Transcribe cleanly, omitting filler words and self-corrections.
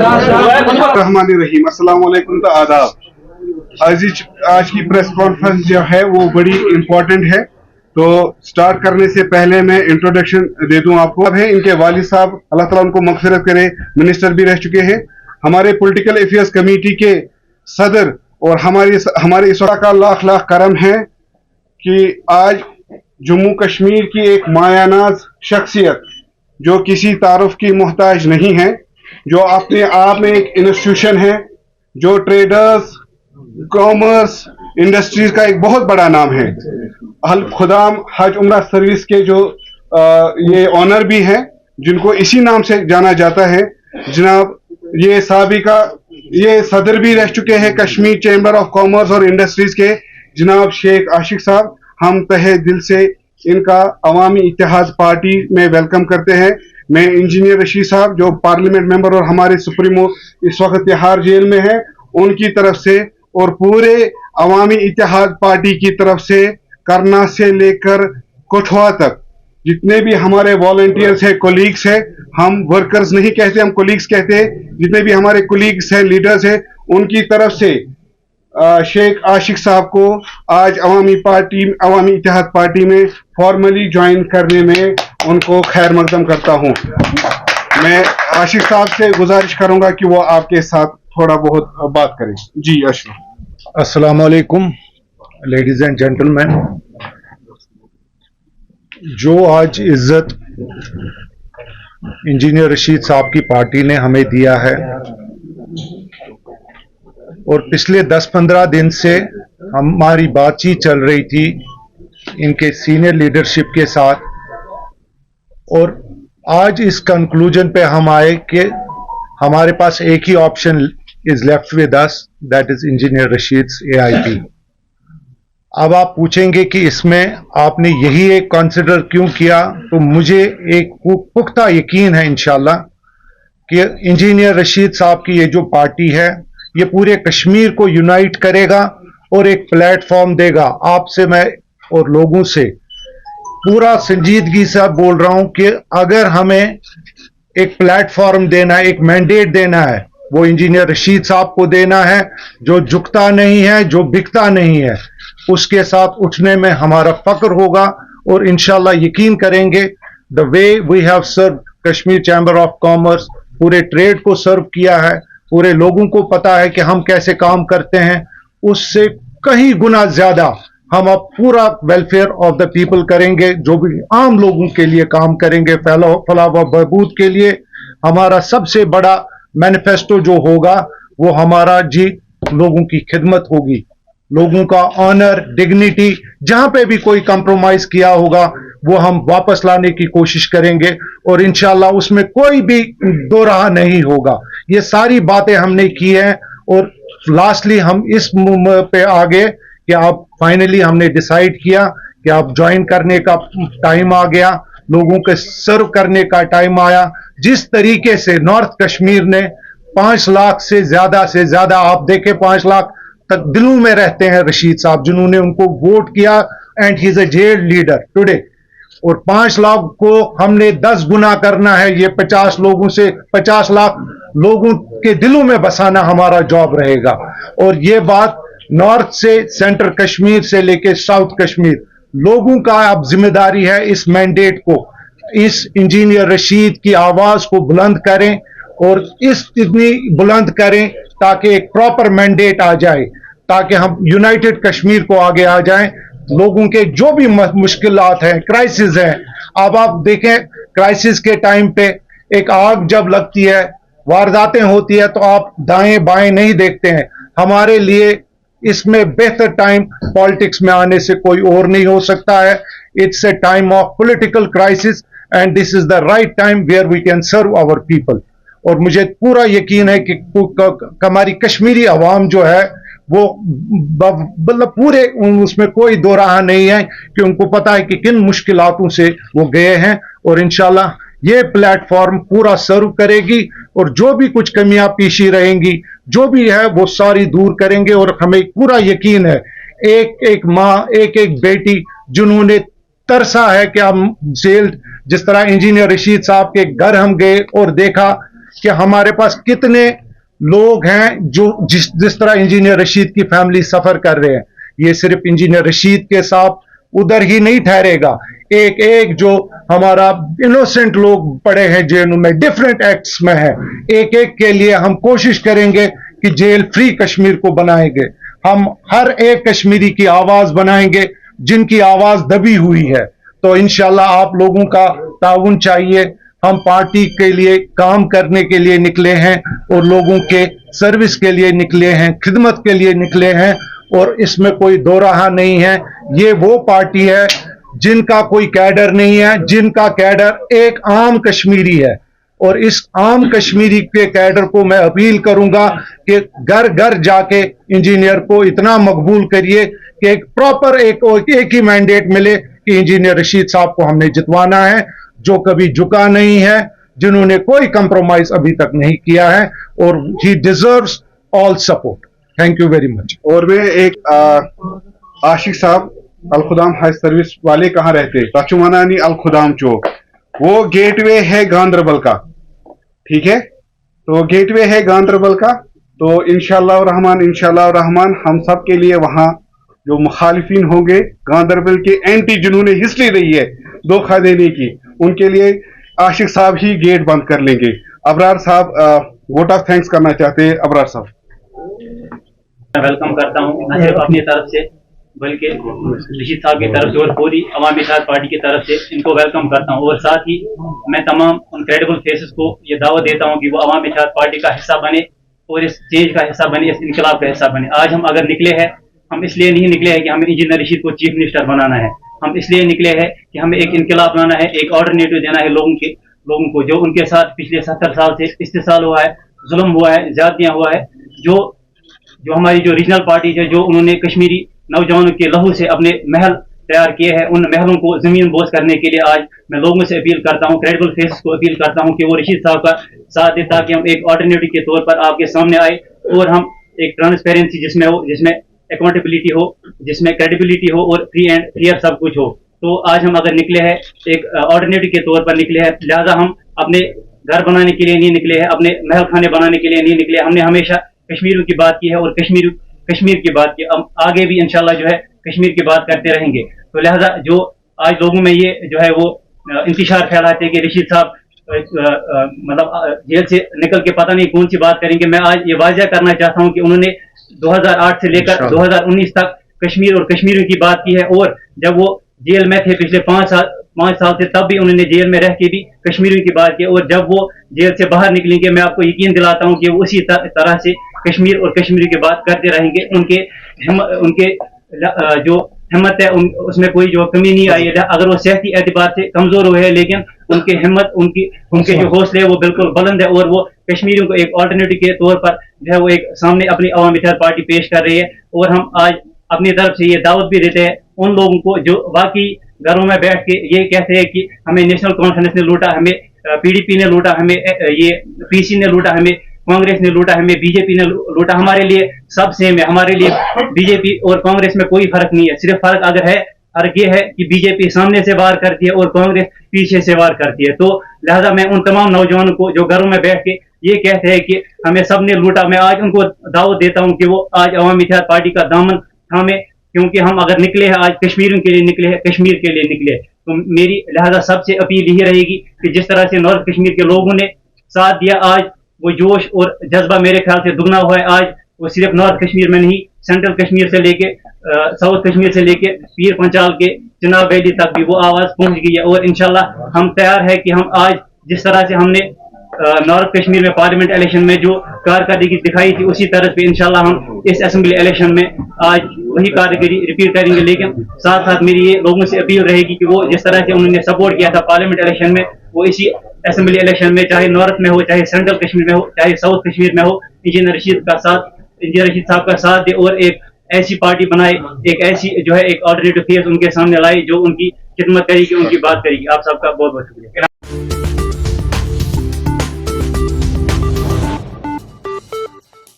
रहमानिर्रहीम, अस्सलाम वालेकुम तो आदाब। आज की प्रेस कॉन्फ्रेंस जो है वो बड़ी इम्पोर्टेंट है, तो स्टार्ट करने से पहले मैं इंट्रोडक्शन दे दूं आपको। अब है इनके वालिद साहब, अल्लाह ताला उनको मगफिरत करे, मिनिस्टर भी रह चुके हैं, हमारे पॉलिटिकल अफेयर्स कमेटी के सदर, और हमारे इस वक्त का लाख लाख करम है कि आज जम्मू कश्मीर की एक मायानाज शख्सियत जो किसी तारुफ की मोहताज नहीं है, जो अपने आप में एक इंस्टीट्यूशन है, जो ट्रेडर्स, कॉमर्स, इंडस्ट्रीज का एक बहुत बड़ा नाम है, अल खुदाम हज उम्रा सर्विस के जो ये ऑनर भी हैं, जिनको इसी नाम से जाना जाता है। जनाब ये साबिका ये सदर भी रह चुके हैं कश्मीर चैम्बर ऑफ कॉमर्स और इंडस्ट्रीज के, जनाब शेख आशिक साहब। हम तहे दिल से इनका अवामी इत्तेहाद पार्टी में वेलकम करते हैं। मैं इंजीनियर रशीद साहब जो पार्लियामेंट मेंबर और हमारे सुप्रीमो इस वक्त तिहाड़ जेल में है, उनकी तरफ से और पूरे अवामी इत्तेहाद पार्टी की तरफ से करना से लेकर कठुआ तक जितने भी हमारे वॉलंटियर्स हैं, कोलीग्स हैं, हम वर्कर्स नहीं कहते, हम कोलीग्स कहते हैं, जितने भी हमारे कोलीग्स हैं, लीडर्स हैं, उनकी तरफ से शेख आशिक साहब को आज अवामी इत्तेहाद पार्टी में फॉर्मली ज्वाइन करने में उनको खैर मकदम करता हूं। मैं आशिक साहब से गुजारिश करूंगा कि वो आपके साथ थोड़ा बहुत बात करें। जी अशरफ। अस्सलाम वालेकुम लेडीज एंड जेंटलमैन। जो आज इज्जत इंजीनियर रशीद साहब की पार्टी ने हमें दिया है, और पिछले 10-15 दिन से हमारी बातचीत चल रही थी इनके सीनियर लीडरशिप के साथ, और आज इस कंक्लूजन पे हम आए कि हमारे पास एक ही option is left with us, that is engineer Rashid AIP। अब आप पूछेंगे कि इसमें आपने यही एक कंसिडर क्यों किया, तो मुझे एक पुख्ता यकीन है इंशाल्लाह कि इंजीनियर रशीद साहब की ये जो पार्टी है, ये पूरे कश्मीर को यूनाइट करेगा और एक प्लेटफॉर्म देगा। आपसे मैं और लोगों से पूरा संजीदगी से बोल रहा हूं कि अगर हमें एक प्लेटफॉर्म देना है, एक मैंडेट देना है, वो इंजीनियर रशीद साहब को देना है, जो झुकता नहीं है, जो बिकता नहीं है, उसके साथ उठने में हमारा फक्र होगा। और इंशाल्लाह यकीन करेंगे the way we have serve Kashmir chamber of commerce, पूरे ट्रेड को सर्व किया है, पूरे लोगों को पता है कि हम कैसे काम करते हैं, उससे कहीं गुना ज्यादा हम अब पूरा वेलफेयर ऑफ द पीपल करेंगे, जो भी आम लोगों के लिए काम करेंगे, फलाह व बहबूद के लिए। हमारा सबसे बड़ा मैनिफेस्टो जो होगा वो हमारा जी लोगों की खिदमत होगी, लोगों का ऑनर, डिग्निटी, जहां पे भी कोई कंप्रोमाइज किया होगा वो हम वापस लाने की कोशिश करेंगे, और इंशाल्लाह उसमें कोई भी दो राह नहीं होगा। ये सारी बातें हमने की हैं, और लास्टली हम इस पे आ गए कि आप फाइनली हमने डिसाइड किया कि आप ज्वाइन करने का टाइम आ गया, लोगों के सर्व करने का टाइम आया। जिस तरीके से नॉर्थ कश्मीर ने 5 लाख से ज्यादा आप देखें, 5 लाख तक दिलों में रहते हैं रशीद साहब, जिन्होंने उनको वोट किया, and he is a jail leader today. और 5 लाख को हमने 10 गुना करना है, ये 50 लोगों से 50 लाख लोगों के दिलों में बसाना हमारा जॉब रहेगा। और ये बात नॉर्थ से सेंट्रल कश्मीर से लेके साउथ कश्मीर लोगों का अब जिम्मेदारी है इस मैंडेट को, इस इंजीनियर रशीद की आवाज को बुलंद करें, और इतनी बुलंद करें ताकि एक प्रॉपर मैंडेट आ जाए, ताकि हम यूनाइटेड कश्मीर को आगे आ जाएं। लोगों के जो भी मुश्किलात हैं, क्राइसिस हैं, अब आप देखें क्राइसिस के टाइम पे एक आग जब लगती है, वारदातें होती है, तो आप दाएं बाएं नहीं देखते हैं। हमारे लिए इसमें बेहतर टाइम पॉलिटिक्स में आने से कोई और नहीं हो सकता है। It's a time of political crisis, and this is the right time where we can serve our people. और मुझे पूरा यकीन है कि हमारी कश्मीरी अवाम जो है वो मतलब पूरे उसमें कोई दो राह नहीं है कि उनको पता है कि किन मुश्किलातों से वो गए हैं, और इंशाल्लाह ये प्लेटफॉर्म पूरा सर्व करेगी, और जो भी कुछ कमियां पेशी रहेंगी, जो भी है वो सारी दूर करेंगे। और हमें पूरा यकीन है, एक एक माँ, एक एक बेटी जिन्होंने तरसा है कि हम जेल, जिस तरह इंजीनियर रशीद साहब के घर हम गए और देखा कि हमारे पास कितने लोग हैं जो जिस तरह इंजीनियर रशीद की फैमिली सफर कर रहे हैं। ये सिर्फ इंजीनियर रशीद के साथ उधर ही नहीं ठहरेगा, एक एक जो हमारा इनोसेंट लोग पड़े हैं जेलों में, डिफरेंट एक्ट्स में है, एक एक के लिए हम कोशिश करेंगे कि जेल फ्री कश्मीर को बनाएंगे। हम हर एक कश्मीरी की आवाज बनाएंगे जिनकी आवाज दबी हुई है। तो इंशाल्लाह आप लोगों का ताउन चाहिए। हम पार्टी के लिए काम करने के लिए निकले हैं और लोगों के सर्विस के लिए निकले हैं, खिदमत के लिए निकले हैं, और इसमें कोई दो राह नहीं है। ये वो पार्टी है जिनका कोई कैडर नहीं है, जिनका कैडर एक आम कश्मीरी है। और इस आम कश्मीरी के कैडर को मैं अपील करूंगा कि घर घर जाके इंजीनियर को इतना मकबूल करिए कि एक प्रॉपर एक ही मैंडेट मिले कि इंजीनियर रशीद साहब को हमने जितवाना है, जो कभी झुका नहीं है, जिन्होंने कोई कंप्रोमाइज अभी तक नहीं किया है, और ही deserves all support. Thank you very much. और वे एक आशिक साहब अलखुदाम हाई सर्विस वाले कहाँ रहते? तचुमनानी अलखुदाम चौक, वो गेटवे है गांदरबल का, ठीक है? तो गेटवे है गांदरबल का। तो इंशाअल्लाह रहमान हम सब के लिए वहाँ जो मुखालिफिन होंगे गांदरबल के एंटी, जिन्होंने हिस्ट्री रही है धोखा देने की, उनके लिए आशिक साहब ही गेट बंद कर लेंगे। अबरार साहब वोट ऑफ थैंक्स करना चाहते हैं। अबरार साहब मैं वेलकम करता हूँ, न सिर्फ अपनी तरफ से बल्कि रशीद साहब की तरफ से और पूरी अवामी इत्तेहाद पार्टी की तरफ से इनको वेलकम करता हूँ। और साथ ही मैं तमाम उन क्रेडिबल फेसेस को ये दावत देता हूँ कि वो अवामी इत्तेहाद पार्टी का हिस्सा बने और इस चेंज का हिस्सा बने, इस इनकलाब का हिस्सा बने। आज हम अगर निकले हैं, हम इसलिए नहीं निकले हैं कि हमें इंजीनियर रशीद को चीफ मिनिस्टर बनाना है, हम इसलिए निकले हैं कि हमें एक इनकलाब लाना है, एक ऑल्टरनेटिव देना है लोगों को जो उनके साथ पिछले 70 साल से इस्तेसाल हुआ है, जुल्म हुआ है, ज्यादतियां हुआ है। जो हमारी जो रीजनल पार्टी है, जो उन्होंने कश्मीरी नौजवानों के लहू से अपने महल तैयार किए हैं, उन महलों को जमीन बोझ करने के लिए आज मैं लोगों से अपील करता हूं, क्रेडिबल फेसेस को अपील करता हूं कि वो रशीद साहब का साथ दे, ताकि हम एक ऑल्टरनेटिव के तौर पर आपके सामने आए और हम एक ट्रांसपेरेंसी जिसमें हो, जिसमें अकाउंटेबिलिटी हो, जिसमें क्रेडिबिलिटी हो और फ्री एंड क्लियर सब कुछ हो। तो आज हम अगर निकले हैं एक ऑल्टरनेटिव के तौर पर निकले हैं, लिहाजा हम अपने घर बनाने के लिए नहीं निकले हैं, अपने महल खाने बनाने के लिए नहीं निकले। हमने हमेशा कश्मीर की बात की है और कश्मीर की बात की, हम आगे भी इंशाल्लाह जो है कश्मीर की बात करते रहेंगे। तो लिहाजा जो आज लोगों में ये जो है वो इंतशार फैलाते हैं कि रशीद साहब मतलब जेल से निकल के पता नहीं कौन सी बात करेंगे, मैं आज ये वाज़ह करना चाहता हूं कि उन्होंने 2008 से लेकर 2019 तक कश्मीर और कश्मीरियों की बात की है। और जब वो जेल में थे पिछले 5 साल से, तब भी उन्होंने जेल में रह के भी कश्मीरियों की बात की। और जब वो जेल से बाहर निकलेंगे, मैं आपको यकीन दिलाता हूं कि वो उसी तरह से कश्मीर और कश्मीर की बात करते रहेंगे। उनके जो हिम्मत है उसमें कोई जो कमी नहीं आई है। अगर वो सेहती एतबार से कमजोर हुए हैं, लेकिन उनकी हिम्मत, उनके जो हौसले है वो बिल्कुल बुलंद है। और वो कश्मीरियों को एक ऑल्टरनेटिव के तौर पर जो है वो एक सामने अपनी अवामी इत्तेहाद पार्टी पेश कर रही है। और हम आज अपनी तरफ से ये दावत भी देते हैं उन लोगों को जो वाकई घरों में बैठ के ये कहते हैं कि हमें नेशनल कॉन्फ्रेंस ने लूटा, हमें PDP ने लूटा, हमें ये PC ने लूटा, हमें कांग्रेस ने लूटा, हमें BJP ने लूटा। हमारे लिए सब सेम है, हमारे लिए BJP और कांग्रेस में कोई फर्क नहीं है। सिर्फ फर्क अगर है, फर्क ये है कि BJP सामने से वार करती है और कांग्रेस पीछे से वार करती है। तो लिहाजा मैं उन तमाम नौजवानों को जो घरों में बैठ के ये कहते हैं कि हमें सब ने लूटा, मैं आज उनको दावत देता हूँ कि वो आज अवामी इत्तेहाद पार्टी का दामन थामे, क्योंकि हम अगर निकले हैं आज कश्मीरियों के लिए निकले हैं, कश्मीर के लिए निकले। तो मेरी लिहाजा सबसे अपील यही रहेगी कि जिस तरह से नॉर्थ कश्मीर के लोगों ने साथ दिया, आज वो जोश और जज्बा मेरे ख्याल से दुगना हुआ है। आज वो सिर्फ नॉर्थ कश्मीर में नहीं, सेंट्रल कश्मीर से लेके साउथ कश्मीर से लेके पीर पंचाल के चिनाब वैली तक भी वो आवाज पहुंच गई है। और इंशाल्लाह हम तैयार है कि हम आज जिस तरह से हमने नॉर्थ कश्मीर में पार्लियामेंट इलेक्शन में जो कारकर्दगी दिखाई थी, उसी तरह पे इंशाल्लाह हम इस असेंबली इलेक्शन में आज वही कारकर्दगी रिपीट करेंगे। लेकिन साथ साथ मेरी ये लोगों से अपील रहेगी कि वो जिस तरह से उन्होंने सपोर्ट किया था पार्लियामेंट इलेक्शन में, वो इसी असेंबली इलेक्शन में, चाहे नॉर्थ में हो, चाहे सेंट्रल कश्मीर में हो, चाहे साउथ कश्मीर में हो, इंजीनियर रशीद साहब का साथ दे और एक ऐसी पार्टी बनाए, एक ऐसी जो है एक ऑल्टरनेटिव फेस उनके सामने लाए जो उनकी खिदमत करेगी, उनकी बात करेगी। आप सबका बहुत बहुत शुक्रिया।